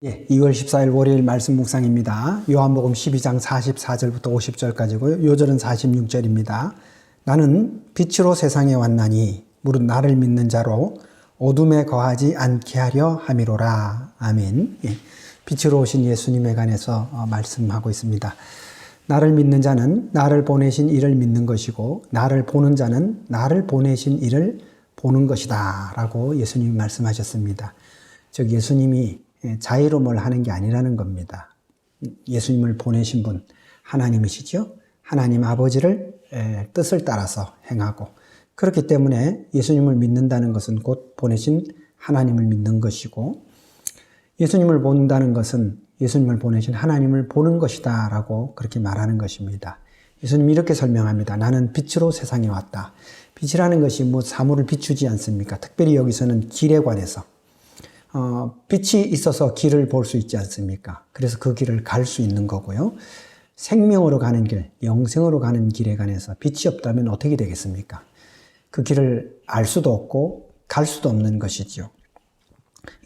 2월 14일 월요일 말씀 묵상입니다. 요한복음 12장 44절부터 50절까지고요. 요절은 46절입니다. 나는 빛으로 세상에 왔나니 무릇 나를 믿는 자로 어둠에 거하지 않게 하려 함이로라. 아멘. 빛으로 오신 예수님에 관해서 말씀하고 있습니다. 나를 믿는 자는 나를 보내신 이를 믿는 것이고 나를 보는 자는 나를 보내신 이를 보는 것이다 라고 예수님이 말씀하셨습니다. 즉 예수님이 자의로뭘 하는 게 아니라는 겁니다. 예수님을 보내신 분 하나님이시죠. 하나님 아버지를 뜻을 따라서 행하고, 그렇기 때문에 예수님을 믿는다는 것은 곧 보내신 하나님을 믿는 것이고, 예수님을 본다는 것은 예수님을 보내신 하나님을 보는 것이다 라고 그렇게 말하는 것입니다. 예수님이 이렇게 설명합니다. 나는 빛으로 세상에 왔다. 빛이라는 것이 사물을 비추지 않습니까? 특별히 여기서는 길에 관해서 빛이 있어서 길을 볼 수 있지 않습니까? 그래서 그 길을 갈 수 있는 거고요. 생명으로 가는 길, 영생으로 가는 길에 관해서 빛이 없다면 어떻게 되겠습니까? 그 길을 알 수도 없고 갈 수도 없는 것이죠.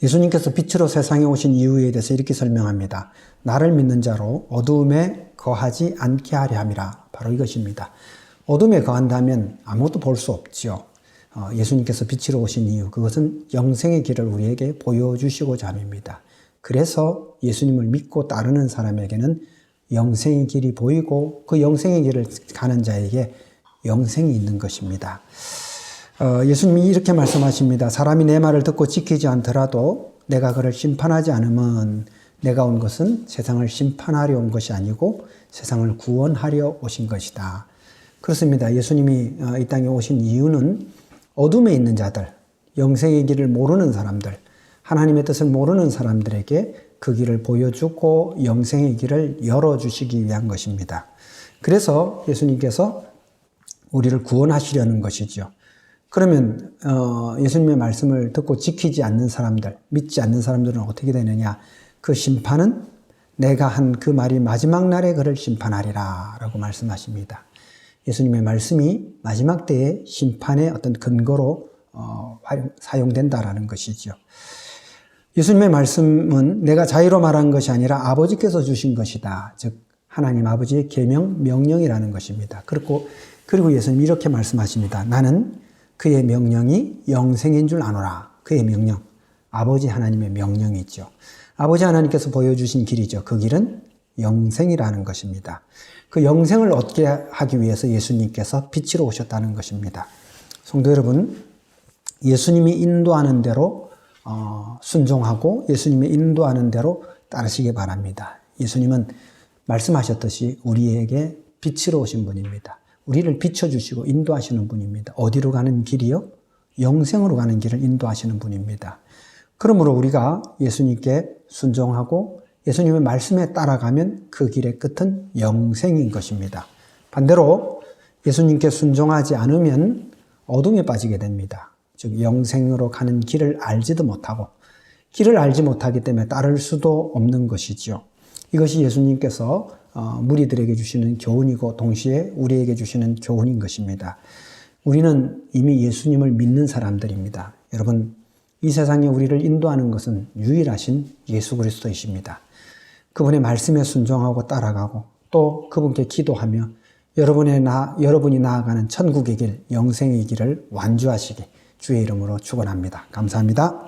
예수님께서 빛으로 세상에 오신 이유에 대해서 이렇게 설명합니다. 나를 믿는 자로 어두움에 거하지 않게 하려 함이라. 바로 이것입니다. 어둠에 거한다면 아무것도 볼 수 없죠. 예수님께서 빛으로 오신 이유, 그것은 영생의 길을 우리에게 보여주시고자 함입니다. 그래서 예수님을 믿고 따르는 사람에게는 영생의 길이 보이고 그 영생의 길을 가는 자에게 영생이 있는 것입니다. 예수님이 이렇게 말씀하십니다. 사람이 내 말을 듣고 지키지 않더라도 내가 그를 심판하지 않으면 내가 온 것은 세상을 심판하려 온 것이 아니고 세상을 구원하려 오신 것이다. 그렇습니다. 예수님이 이 땅에 오신 이유는 어둠에 있는 자들, 영생의 길을 모르는 사람들, 하나님의 뜻을 모르는 사람들에게 그 길을 보여주고 영생의 길을 열어주시기 위한 것입니다. 그래서 예수님께서 우리를 구원하시려는 것이죠. 그러면 예수님의 말씀을 듣고 지키지 않는 사람들, 믿지 않는 사람들은 어떻게 되느냐? 그 심판은 내가 한 그 말이 마지막 날에 그를 심판하리라 라고 말씀하십니다. 예수님의 말씀이 마지막 때의 심판의 어떤 근거로 사용된다라는 것이죠. 예수님의 말씀은 내가 자의로 말한 것이 아니라 아버지께서 주신 것이다. 즉 하나님 아버지의 계명, 명령이라는 것입니다. 그리고 예수님이 이렇게 말씀하십니다. 나는 그의 명령이 영생인 줄 아노라. 그의 명령, 아버지 하나님의 명령이죠. 아버지 하나님께서 보여주신 길이죠. 그 길은 영생이라는 것입니다. 그 영생을 얻게 하기 위해서 예수님께서 빛으로 오셨다는 것입니다. 성도 여러분, 예수님이 인도하는 대로 순종하고 예수님이 인도하는 대로 따르시기 바랍니다. 예수님은 말씀하셨듯이 우리에게 빛으로 오신 분입니다. 우리를 비춰주시고 인도하시는 분입니다. 어디로 가는 길이요? 영생으로 가는 길을 인도하시는 분입니다. 그러므로 우리가 예수님께 순종하고 예수님의 말씀에 따라가면 그 길의 끝은 영생인 것입니다. 반대로 예수님께 순종하지 않으면 어둠에 빠지게 됩니다. 즉 영생으로 가는 길을 알지도 못하고 길을 알지 못하기 때문에 따를 수도 없는 것이죠. 이것이 예수님께서 무리들에게 주시는 교훈이고 동시에 우리에게 주시는 교훈인 것입니다. 우리는 이미 예수님을 믿는 사람들입니다. 여러분, 이 세상에 우리를 인도하는 것은 유일하신 예수 그리스도이십니다. 그분의 말씀에 순종하고 따라가고 또 그분께 기도하며 여러분이 나아가는 천국의 길, 영생의 길을 완주하시기 주의 이름으로 축원합니다. 감사합니다.